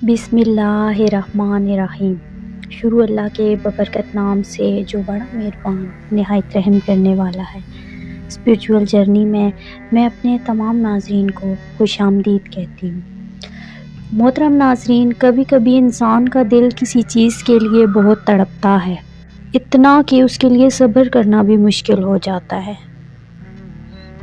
بسم اللہ الرحمن الرحیم۔ شروع اللہ کے ببرکت نام سے جو بڑا مہربان نہایت رحم کرنے والا ہے۔ اسپریچول جرنی میں اپنے تمام ناظرین کو خوش آمدید کہتی ہوں۔ محترم ناظرین، کبھی کبھی انسان کا دل کسی چیز کے لیے بہت تڑپتا ہے، اتنا کہ اس کے لیے صبر کرنا بھی مشکل ہو جاتا ہے۔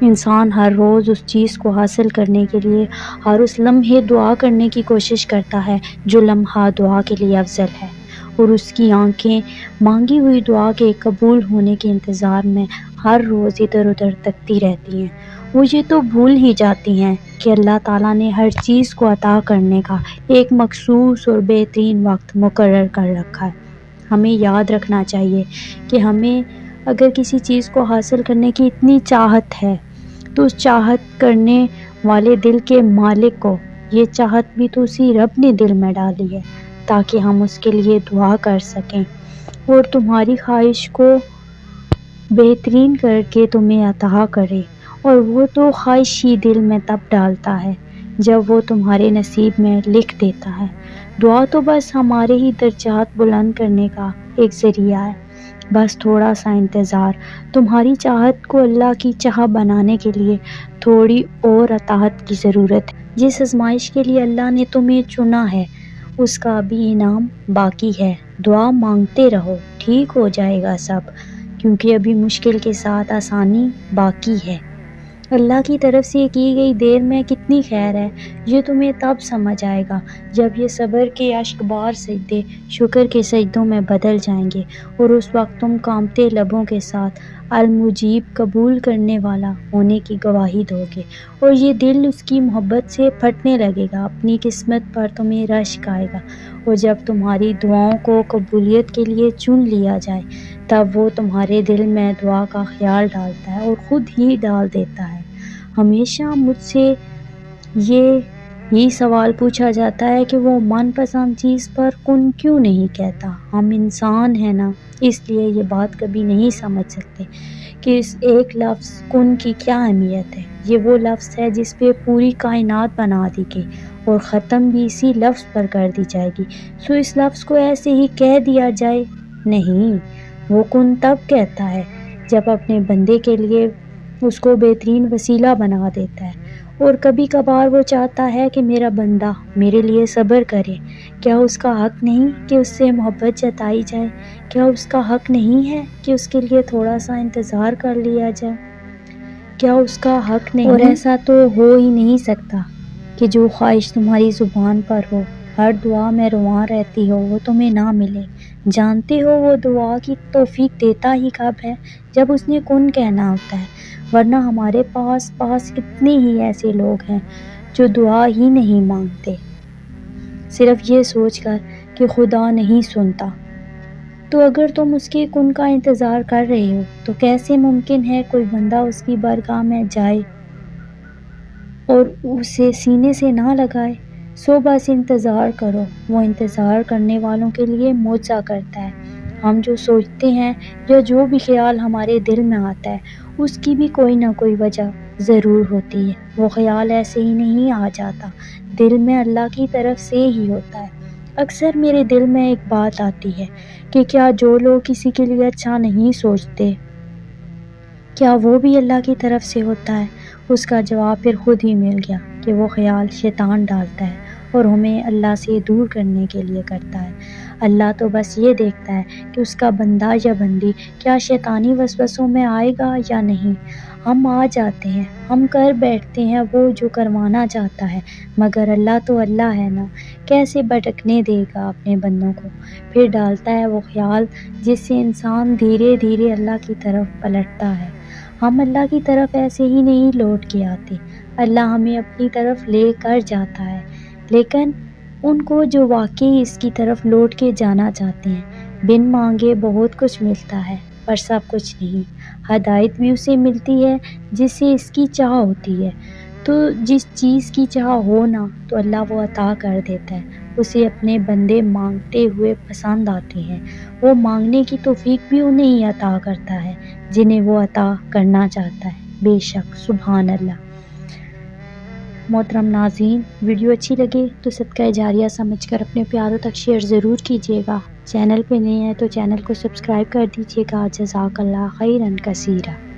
انسان ہر روز اس چیز کو حاصل کرنے کے لیے ہر اس لمحے دعا کرنے کی کوشش کرتا ہے جو لمحہ دعا کے لیے افضل ہے، اور اس کی آنکھیں مانگی ہوئی دعا کے قبول ہونے کے انتظار میں ہر روز ادھر ادھر تکتی رہتی ہیں۔ وہ یہ تو بھول ہی جاتی ہیں کہ اللہ تعالیٰ نے ہر چیز کو عطا کرنے کا ایک مخصوص اور بہترین وقت مقرر کر رکھا ہے۔ ہمیں یاد رکھنا چاہیے کہ ہمیں اگر کسی چیز کو حاصل کرنے کی اتنی چاہت ہے تو اس چاہت کرنے والے دل کے مالک کو یہ چاہت بھی تو اسی رب نے دل میں ڈالی ہے تاکہ ہم اس کے لیے دعا کر سکیں، اور تمہاری خواہش کو بہترین کر کے تمہیں عطا کرے۔ اور وہ تو خواہش ہی دل میں تب ڈالتا ہے جب وہ تمہارے نصیب میں لکھ دیتا ہے۔ دعا تو بس ہمارے ہی درجات بلند کرنے کا ایک ذریعہ ہے، بس تھوڑا سا انتظار۔ تمہاری چاہت کو اللہ کی چاہ بنانے کے لیے تھوڑی اور اطاعت کی ضرورت ہے۔ جس آزمائش کے لیے اللہ نے تمہیں چنا ہے اس کا ابھی انعام باقی ہے۔ دعا مانگتے رہو، ٹھیک ہو جائے گا سب، کیونکہ ابھی مشکل کے ساتھ آسانی باقی ہے۔ اللہ کی طرف سے کی گئی دیر میں کتنی خیر ہے، یہ تمہیں تب سمجھ آئے گا جب یہ صبر کے اشکبار سجدے شکر کے سجدوں میں بدل جائیں گے، اور اس وقت تم کانپتے لبوں کے ساتھ المجیب قبول کرنے والا ہونے کی گواہی دو گے، اور یہ دل اس کی محبت سے پھٹنے لگے گا۔ اپنی قسمت پر تمہیں رشک آئے گا، اور جب تمہاری دعاؤں کو قبولیت کے لیے چن لیا جائے تب وہ تمہارے دل میں دعا کا خیال ڈالتا ہے اور خود ہی ڈال دیتا ہے۔ ہمیشہ مجھ سے یہی سوال پوچھا جاتا ہے کہ وہ من پسند چیز پر کن کیوں نہیں کہتا۔ ہم انسان ہیں نا، اس لیے یہ بات کبھی نہیں سمجھ سکتے کہ اس ایک لفظ کن کی کیا اہمیت ہے۔ یہ وہ لفظ ہے جس پہ پوری کائنات بنا دی گئی اور ختم بھی اسی لفظ پر کر دی جائے گی، سو اس لفظ کو ایسے ہی کہہ دیا جائے نہیں۔ وہ کن تب کہتا ہے جب اپنے بندے کے لیے اس کو بہترین وسیلہ بنا دیتا ہے، اور کبھی کبھار وہ چاہتا ہے کہ میرا بندہ میرے لیے صبر کرے۔ کیا اس کا حق نہیں کہ اس سے محبت جتائی جائے؟ کیا اس کا حق نہیں ہے کہ اس کے لیے تھوڑا سا انتظار کر لیا جائے؟ کیا اس کا حق نہیں؟ اور ایسا تو ہو ہی نہیں سکتا کہ جو خواہش تمہاری زبان پر ہو، ہر دعا میں رواں رہتی ہو، وہ تمہیں نہ ملے۔ جانتے ہو وہ دعا کی توفیق دیتا ہی کب ہے؟ جب اس نے کن کہنا ہوتا ہے، ورنہ ہمارے پاس کتنے ہی ایسے لوگ ہیں جو دعا ہی نہیں مانگتے، صرف یہ سوچ کر کہ خدا نہیں سنتا۔ تو اگر تم اس کے کن کا انتظار کر رہے ہو تو کیسے ممکن ہے کوئی بندہ اس کی بارگاہ میں جائے اور اسے سینے سے نہ لگائے؟ سو بس انتظار کرو، وہ انتظار کرنے والوں کے لیے معجزہ کرتا ہے۔ ہم جو سوچتے ہیں یا جو بھی خیال ہمارے دل میں آتا ہے اس کی بھی کوئی نہ کوئی وجہ ضرور ہوتی ہے۔ وہ خیال ایسے ہی نہیں آ جاتا، دل میں اللہ کی طرف سے ہی ہوتا ہے۔ اکثر میرے دل میں ایک بات آتی ہے کہ کیا جو لوگ کسی کے لیے اچھا نہیں سوچتے، کیا وہ بھی اللہ کی طرف سے ہوتا ہے؟ اس کا جواب پھر خود ہی مل گیا کہ وہ خیال شیطان ڈالتا ہے اور ہمیں اللہ سے دور کرنے کے لیے کرتا ہے۔ اللہ تو بس یہ دیکھتا ہے کہ اس کا بندہ یا بندی کیا شیطانی وسوسوں میں آئے گا یا نہیں۔ ہم آ جاتے ہیں، ہم کر بیٹھتے ہیں وہ جو کروانا چاہتا ہے، مگر اللہ تو اللہ ہے نا، کیسے بھٹکنے دے گا اپنے بندوں کو؟ پھر ڈالتا ہے وہ خیال جس سے انسان دھیرے دھیرے اللہ کی طرف پلٹتا ہے۔ ہم اللہ کی طرف ایسے ہی نہیں لوٹ کے آتے، اللہ ہمیں اپنی طرف لے کر جاتا ہے، لیکن ان کو جو واقعی اس کی طرف لوٹ کے جانا چاہتے ہیں، بن مانگے بہت کچھ ملتا ہے پر سب کچھ نہیں۔ ہدایت بھی اسے ملتی ہے جس سے اس کی چاہ ہوتی ہے، تو جس چیز کی چاہ ہو نا تو اللہ وہ عطا کر دیتا ہے۔ اسے اپنے بندے مانگتے ہوئے پسند آتے ہیں، وہ مانگنے کی توفیق بھی انہیں ہی عطا کرتا ہے جنہیں وہ عطا کرنا چاہتا ہے۔ بے شک، سبحان اللہ۔ محترم ناظرین، ویڈیو اچھی لگے تو صدقہ جاریہ سمجھ کر اپنے پیاروں تک شیئر ضرور کیجیے گا۔ چینل پہ نئے ہیں تو چینل کو سبسکرائب کر دیجیے گا۔ جزاک اللہ خیرا کثیرا۔